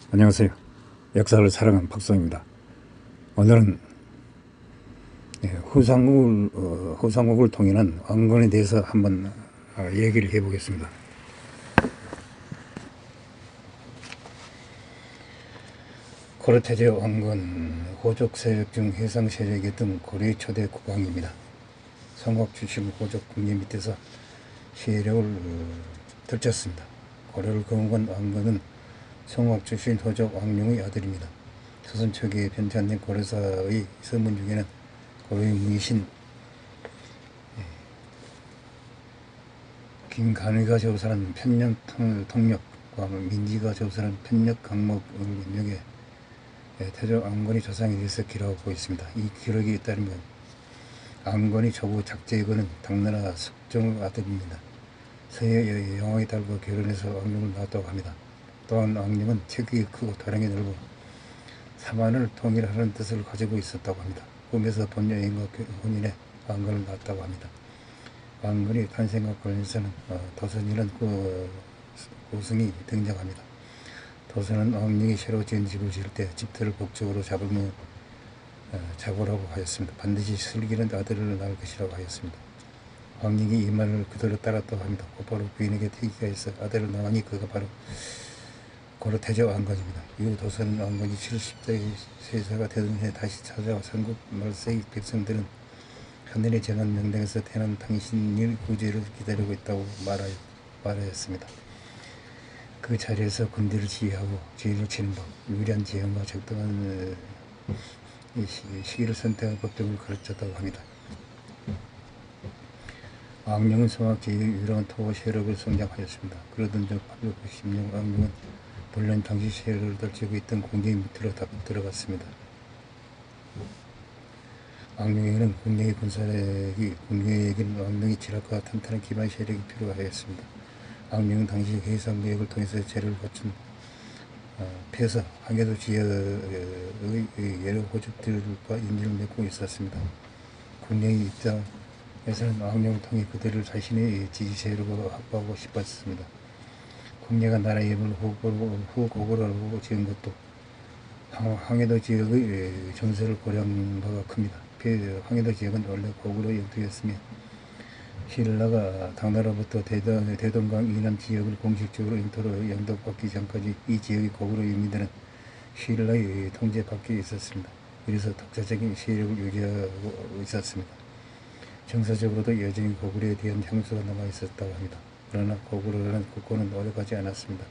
안녕하세요. 역사를 사랑하는 박성입니다. 오늘은 후삼국을 통일한 왕건에 대해서 한번 얘기를 해보겠습니다. 고려태제 왕건, 호족 세력 중 해상 세력이었던 고려의 초대 국왕입니다. 성곽 출신 호족 궁예 밑에서 세력을 들쳤습니다. 고려를 거문한 왕건은 성곽 출신 호족 왕룡의 아들입니다. 조선 초기에 편찬된 고려사의 서문 중에는 고려의 문신 김간의가 조사한 편력통력과 민지가 조사한 편력강목을 인용해 태조 왕건이 조상에 대해서 기록하고 있습니다. 이 기록에 따르면 왕건이 조부 작제거는 당나라 숙종의 아들입니다. 서해 영왕의 딸과 결혼해서 왕룡을 낳았다고 합니다. 또한 왕룡은 체격이 크고 도량이 넓어 사만을 통일하는 뜻을 가지고 있었다고 합니다. 꿈에서 본 여인과 혼인해 왕건을 낳았다고 합니다. 왕건의 탄생과 관련해서는 도선이라는 고승이 등장합니다. 도선은 왕룡이 새로 지은 집을 지을 때 집터를 복적으로 잡으라고 하였습니다. 반드시 슬기는 아들을 낳을 것이라고 하였습니다. 왕룡이 이 말을 그대로 따랐다고 합니다. 곧바로 부인에게 태기가 있어 아들을 낳으니 그가 바로 고려태제 왕건입니다. 이후 도선 왕건이 70세 세사가 되던 해 다시 찾아와 삼국 말세의 백성들은 하늘의 정한 명당에서 태어난 당신의 구제를 기다리고 있다고 말하였습니다. 그 자리에서 군대를 지휘하고 죄를 치는 법, 유리한 지형과 적당한 시기를 선택한 법정을 가르쳤다고 합니다. 왕룡은 성악 제의 유일한 토호 세력을 성장하였습니다. 그러던 중 890년 왕룡은 본래 당시 세력을 떨치고 있던 궁예의 밑으로 들어갔습니다. 왕룡에게는 궁예의 군사력이 궁예에게는 왕룡의 지략과 탄탄한 기반 세력이 필요하였습니다. 왕룡은 당시 해상 무역을 통해서 재를 갖춘 폐서 항해도 지역의 여러 호족들과 인연을 맺고 있었습니다. 궁예의 입장에서는 왕룡을 통해 그들을 자신의 지지 세력으로 확보하고 싶었습니다. 궁예가 나라의 예물을 후고구려로 지은 것도 항해도 지역의 정세를 고려한 바가 큽니다. 항해도 지역은 원래 고구려 영토였으며 신라가 당나라로부터 대동강 이남 지역을 공식적으로 영토로 양도받기 전까지 이 지역의 고구려 인민들은 신라의 통제 밖에 있었습니다. 그래서 독자적인 세력을 유지하고 있었습니다. 정서적으로도 여전히 고구려에 대한 향수가 남아있었다고 합니다. 그러나 고구려라는 국고는 오래가지 않았습니다.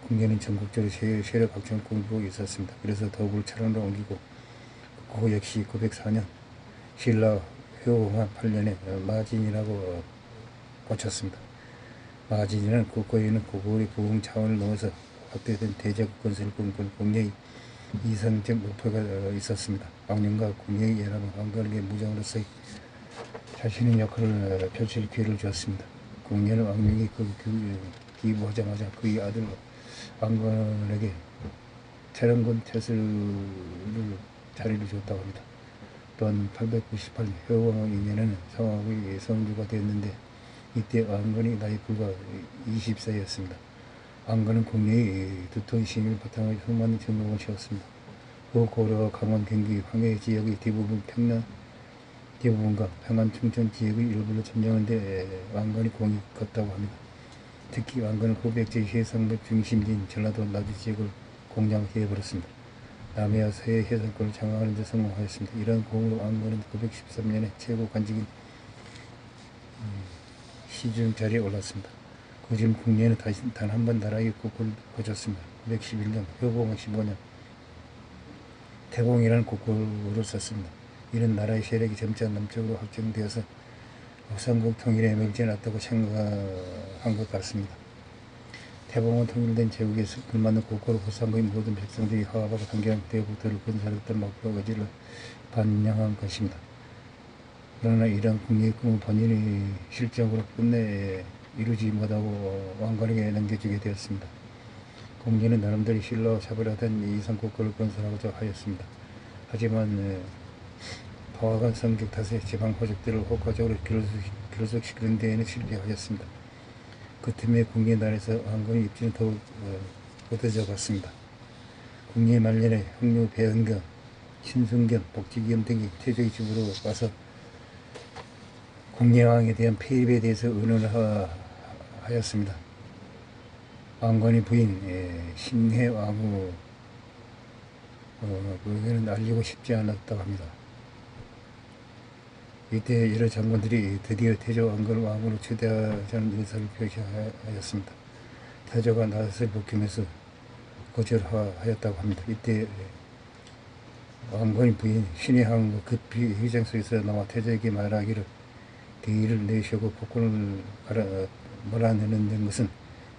궁예는 전국적으로 세력 확장을 꿈꾸고 있었습니다. 그래서 도읍을 철원으로 옮기고 국고 역시 904년 신라 회호왕 8년에 마진이라고 고쳤습니다. 마진이는 국고에는 고구려의 부흥 차원을 넘어서 확대된 대제국 건설을 꿈꾼 궁예의 이상적 목표가 있었습니다. 왕룡과 궁예의 연합은 왕건에게 무장으로서의 자신의 역할을 펼칠 기회를 주었습니다. 궁예는 왕룡이 기부하자마자 그의 아들 왕건에게 태릉군 태슬을 자리를 주었다고 합니다. 또한 898년 회호왕 2년에는 성악의 성주가 되었는데 이때 왕건이 나이 불과 20세였습니다. 왕건은 궁예의 두터운 힘을 바탕으로 수많은 정복을 세웠습니다. 그 고려와 강원, 경기, 황해 지역의 대부분과 평안, 충청 지역의 일부를 점령한 데 왕건이 공이 컸다고 합니다. 특히 왕건은 후백제 해상물 중심지인 전라도 나주 지역을 공장해버렸습니다. 남해와 서해 해상권을 장악하는 데 성공하였습니다. 이러한 공으로 왕건은 913년에 최고 관직인 시중 자리에 올랐습니다. 그 즈음 궁예는 다시 단 한 번 나라의 국고를 거쳤습니다. 911년 효봉 15년 태공이라는 국고를 썼습니다. 이는 나라의 세력이 점차 남쪽으로 확장되어서 후삼국 통일에 맹지해놨다고 생각한 것 같습니다. 태봉은 통일된 제국에서 불만은 국고로 후삼국의 모든 백성들이 화합하고 단결한 대국들을 건설했던 목표 의지를 반영한 것입니다. 그러나 이러한 궁예의 꿈은 본인이 실적으로 끝내 이루지 못하고 왕건에게 넘겨주게 되었습니다. 궁예는 나름대로 신라와 차별하던 이상국가를 건설하고자 하였습니다. 하지만 파와간 성격 탓에 지방 호족들을 효과적으로 결속시키는 데에는 실패하였습니다. 그 틈에 궁예 난에서 왕건의 입지는 더욱 굳어져 갔습니다. 국내 말년에 흑류 배은경, 신승견, 복지기염 등이 태조의 집으로 와서 국내왕에 대한 폐입에 대해서 의논을 하였습니다. 왕건의 부인 신해왕후 그에게는 알리고 싶지 않았다고 합니다. 이때 여러 장군들이 드디어 태조 왕건을 왕으로 초대하자는 의사를 표시하였습니다. 태조가 낯을 벗기면서 거절하였다고 합니다. 이때 왕건의 부인 신해왕후 급히 회장 속에서 나와 태조에게 말하기를 대의를 내시고 폭군을 몰아내는 것은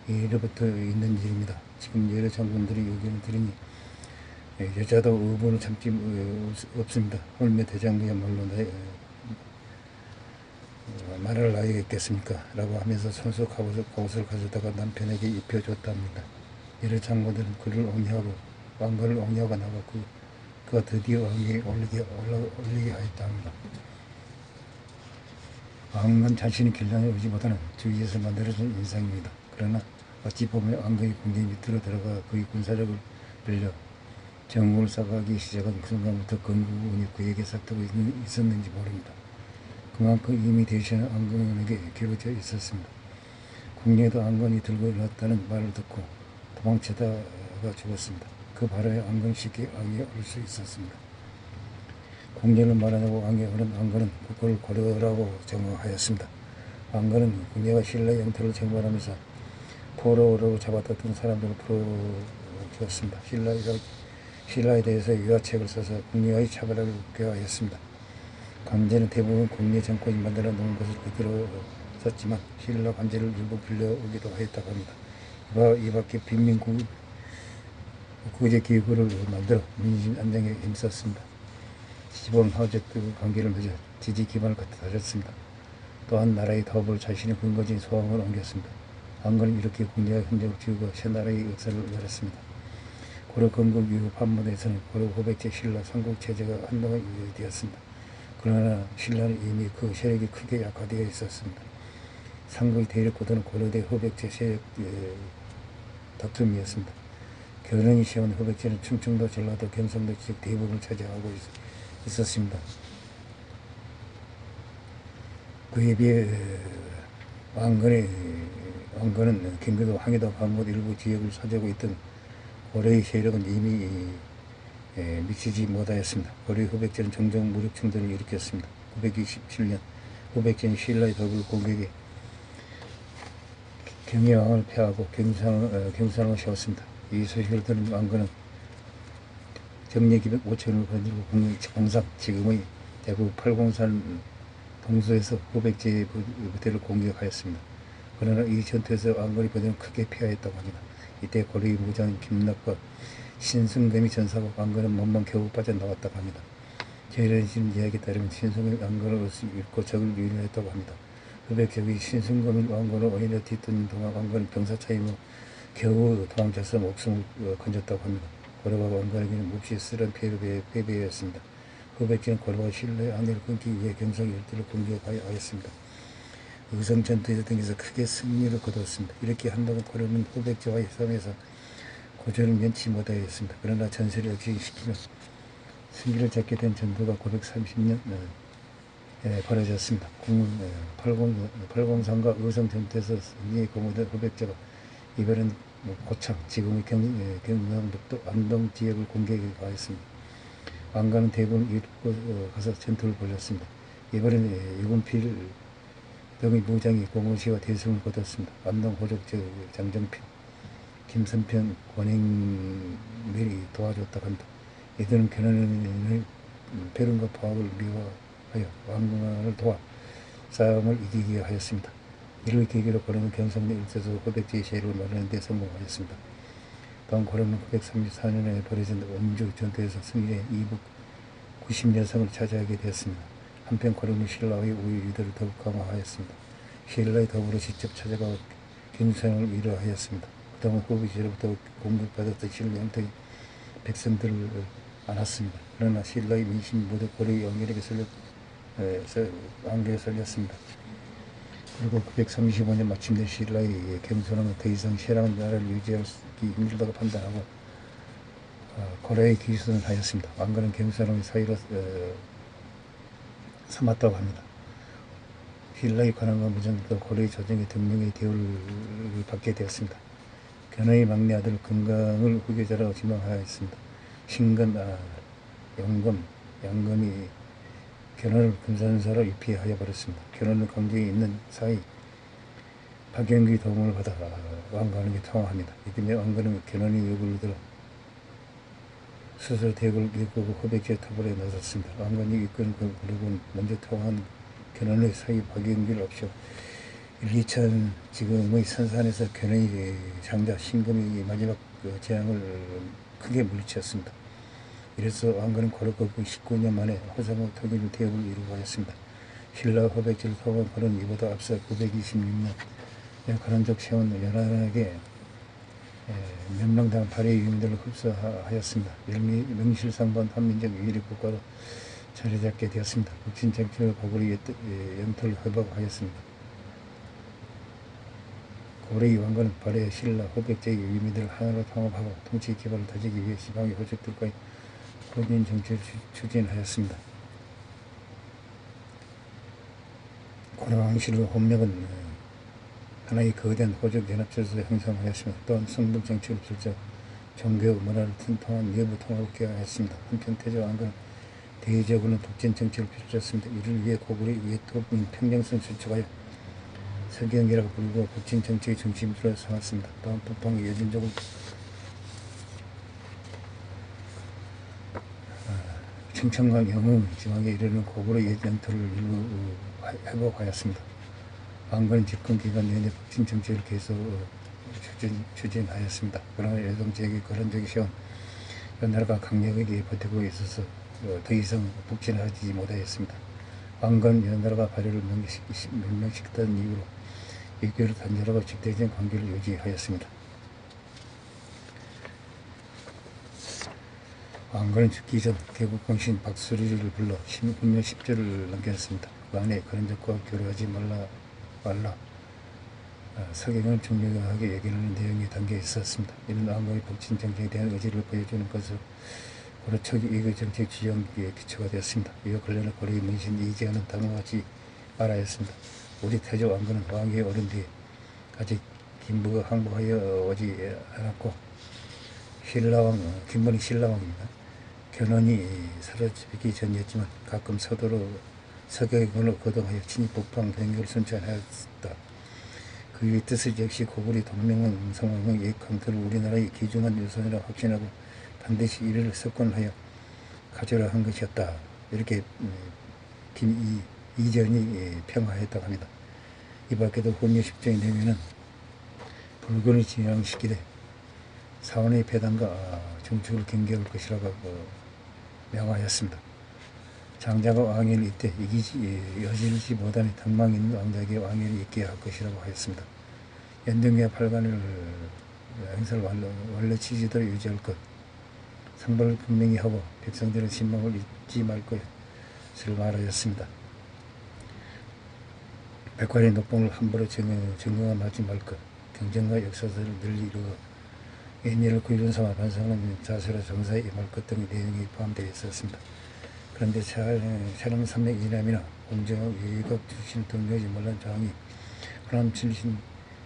예로부터 있는 일입니다. 지금 여러 장군들이 의견을 들으니 여자도 의문을 참지 없습니다. 홀매 대장부야말로 말할 나이가 있겠습니까? 라고 하면서 손수 갑옷을 가져다가 남편에게 입혀줬답니다. 여러 장군들은 그를 옹리하고 왕건을 옹리하고 나갔고 그가 드디어 왕위에 올리게 하였다 합니다. 왕건 자신의 길랑의 의지보다는 주위에서 만들어진 인상입니다. 그러나 어찌 보면 왕건의 궁전 밑으로 들어가 그의 군사력을 빌려 정국을 쌓아가기 시작한 그 순간부터 건국운이 그에게 싹트고 있었는지 모릅니다. 그만큼 이미 대시는 왕건에게 기울어져 있었습니다. 국내에도 왕건이 들고 일어났다는 말을 듣고 도망치다가 죽었습니다. 그 바람에 왕건이 쉽게 왕위에 오를 수 있었습니다. 국내를 말하냐고 왕위에 오른 왕건은 국고를 고려라고 정하였습니다. 왕건은 국내가 신라의 영토를 정벌하면서 포로로 잡아뒀던 사람들을 풀어주었습니다. 신라에 대해서 유화책을 써서 국내와의 차별을 꾀하였습니다. 관제는 대부분 국내 정권이 만들어 놓은 것을 그대로 썼지만 신라 관제를 일부 빌려오기도 하였다고 합니다. 이 밖에 빈민국 구제기구를 만들어 민심 안정에 힘썼습니다. 시범하적 등 관계를 맺어 지지 기반을 다졌습니다. 또한 나라의 더불어 자신의 근거지인 소왕을 옮겼습니다. 왕건은 이렇게 국내와 협력을 지우고 새 나라의 역사를 열었습니다. 고려 건국 이후 판문에서는 고려 후백제 신라 삼국체제가 한동안 유지되었습니다. 그러나 신라는 이미 그 세력이 크게 약화되어 있었습니다. 삼국의 대립 구도는 고려대 후백제 세력 다툼이었습니다. 견훤이 세운 후백제는 충청도, 전라도, 경상도 지역 대부분을 차지하고 있었습니다. 그에 비해 왕건은 경기도, 황해도, 강원 일부 지역을 차지하고 있던 고려의 세력은 이미 미치지 못하였습니다. 고려 후백제는 종종 무력 충돌을 일으켰습니다. 927년 후백제는 신라의 더불 공격에 경혜왕을 패하고 경산왕을 세웠습니다. 이 소식을 들은 왕건은 정예기백 5천을 거느리고 공상 지금의 대구 팔공산 동서에서 후백제의 부대를 공격하였습니다. 그러나 이 전투에서 왕건의 부대는 크게 패하였다고 합니다. 이때 고려의 무장 김락과 신승겸이 전사하고 왕건은 몸만 겨우 빠져나왔다고 합니다. 전해진 이야기에 따르면 신승겸이 왕건을 잃고 적을 유인했다고 합니다. 후백제의 신승겸이 왕건을 오히려 뒤쫓는 동안 왕건은 병사 차이로 겨우 도망쳐서 목숨을 건졌다고 합니다. 고려가 왕건에게는 몹시 쓰러운 피해를 패배하였습니다. 후백제는 고려와 신라의 안위를 끊기 위해 경상 일대를 공격하였습니다. 의성 전투에서 등에서 크게 승리를 거두었습니다. 이렇게 한동안 고려는 후백제와의 싸움에서 고전을 면치 못하였습니다. 그러나 전세를 역전시키며 승기를 잡게 된 전투가 930년 벌어졌습니다. 팔공산과 의성 전투에서 승리에 공모된 후백제가 이번엔 고창, 지금의 경상북도 안동 지역을 공격하였습니다. 왕건은 대군을 이끌고 가서 전투를 벌였습니다. 이번엔 유군필 등의 무장이 공원시와 대승을 거뒀습니다. 안동 호족제 장정필, 김선평, 권행밀이 도와줬다고 합니다. 이들은 견훤의 배론과 파업을 미화하여 왕건을 도와 싸움을 이기게 하였습니다. 이를 계기로 고려는 경상도 일제에서 후백제의 세력을 마련하는 데 성공하였습니다. 또한 고려는 934년에 벌어진 원주 전투에서 승리해 이북 90여성을 차지하게 되었습니다. 한편 고려는 신라의 우위 유도를 더욱 강화하였습니다. 신라의 더불어 직접 찾아가 경선을 위로하였습니다. 그동안 후백제로부터 공격받았던 신라 영토의 백성들을 안았습니다. 그러나 신라의 민심이 모두 고려의 영열에게 안개에 쏠렸습니다. 그리고 935년 마침내 신라의 경선은 더 이상 신라는 나라를 유지하기 힘들다고 판단하고 고려에 기순을 하였습니다. 왕건은 경사람의 사이로 삼았다고 합니다. 힐라의 관원과 무전도 고려의 조정의 등명의 대우를 받게 되었습니다. 견훤의 막내 아들 금강을 후계자라고 지명하였습니다. 신건, 영검, 양검이 견훤을 금산사로 유폐하여 버렸습니다. 견훤은 강제에 있는 사이 박영규의 도움을 받아 왕관에게 통화합니다. 이듬해 왕건은 견훤의 요구를 들어 스스로 대국을 이끌고 호백제 토벌에 나섰습니다. 왕건이 이끄는 그 그룹은 먼저 통화한 견훤의 사이 박영규를 없이 1, 2천 지금의 선산에서 견훤의 장자 신금이 마지막 재앙을 크게 물리쳤습니다. 이래서 왕건은 고려국의 19년 만에 호상호 통일 대업을 이루고 하였습니다. 신라 호백제를 통한 고려는 이보다 앞서 926년 관원족 세원 연하에게 몇명당 발해 유민들을 흡수하였습니다. 명실상부한 한민족 유일의 국가로 자리잡게 되었습니다. 북진 정치를 고구려 영토를 회복하였습니다. 고려의 왕건은 발해 신라 호백제의 유민들을 하나로 통합하고 통치 기반을 다지기 위해 시방의 호족들과의 혼인 정치를 추진하였습니다. 고려왕실의 혼맥은 하나의 거대한 호족 연합체로서 형성하였습니다. 또한 성분 정치를 필자 종교 문화를 통한 내부 통합을 기하였습니다. 한편 태조 왕건은 대외적으로는 독진 정치를 펼쳤습니다. 이를 위해 고구려의 외토민 평정선 수축하여 서경이라고 부르고 북진 정치의 중심으로 삼았습니다. 또한 북방의 여진족을 충청과 영흥 지방에 이르는 고구려 영토를 일부 회복하였습니다. 왕건은 집권기간 내내 북진 정치를 계속 추진하였습니다. 그러나 일동지역의 거란적이 세운 연나라가 강력하게 버티고 있어서 더 이상 북진하지 못하였습니다. 왕건 연나라가 발해를 명령시켰다는 이유로 이교를 단절하고 직대적인 관계를 유지하였습니다. 왕건은 죽기 전 개국공신 박수리를 불러 훈련 10절을 남겼습니다. 그 안에 거란족과 교류하지 말라 서경을 중요하게 얘기하는 내용이 담겨 있었습니다. 이는 왕건의 북진 정책에 대한 의지를 보여주는 것으로 고려 초기 이교 정책 지형의 기초가 되었습니다. 이와 관련해 고려의 문신 이재하는 당황하지 말아야 했습니다. 우리 태조 왕건은 왕위에 오른 뒤에 아직 김부가 항복하여 오지 않았고 김본이 신라왕입니다. 견훤이 사라지기 전이었지만 가끔 서도로 서경을 거동하여 친히 북방 변경을 선전하였다. 그의 뜻을 역시 고구려 동맹은 상황의 예강토를 우리나라의 귀중한 유산이라 확신하고 반드시 이를 석권하여 가져라 한 것이었다. 이렇게 이전이 평화했다고 합니다. 이 밖에도 혼유 10조의 내면은 불군을 진양시키되 사원의 배당과 중축을 경계할 것이라고 명하였습니다. 장자가 왕위를 이때 여질지 못하니 덕망 있는 왕자에게 왕위를 있게 할 것이라고 하였습니다. 연등기와 팔관을 행사를 원래 취지대로 유지할 것, 상벌을 분명히 하고 백성들의 신망을 잊지 말 것을 말하였습니다. 백관의 녹봉을 함부로 증거하지 말 것, 경전과 역사서를 늘 이루어 인연을 구일은 삼아 반성하는 자세로 정사에 임할 것 등의 내용이 포함되어 있었습니다. 그런데 촬영 300 이남이나 공정하고 예의가 주신 등록하지 못한 장이 호남 출신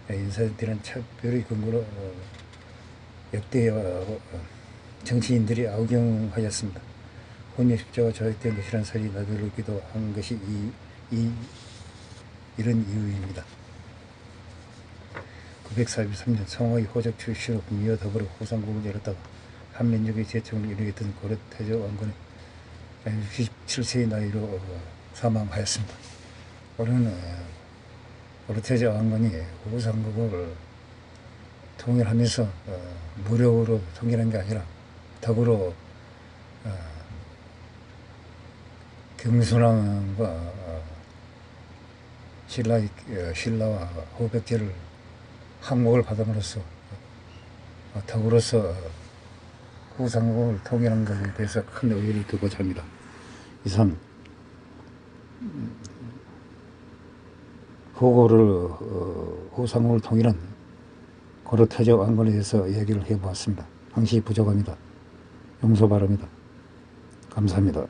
인사들은 차별의 근거로 역대 정치인들이 악용하였습니다. 혼유 10조가 조작된 것이라는 설이 나돌기도 한 것이 이런 이유입니다. 943년 성화의 호적 출시로 북미와 더불어 호상국을 열었다가 한민족의 재청을 이루겠던 고려 태조 왕건의 67세의 나이로 사망하였습니다. 우리는 고려 태조 왕건이 호상국을 통일하면서 무력으로 통일한 게 아니라 덕으로 경순왕과 신라와 호백제를 항목을 받음으로써 덕으로서 후상국을 통일한 것에 대해서 큰 의의를 두고자 합니다. 이상 후상국을 통일한 고려 태조 왕건에 대해서 이야기를 해보았습니다. 항시 부족합니다. 용서 바랍니다. 감사합니다.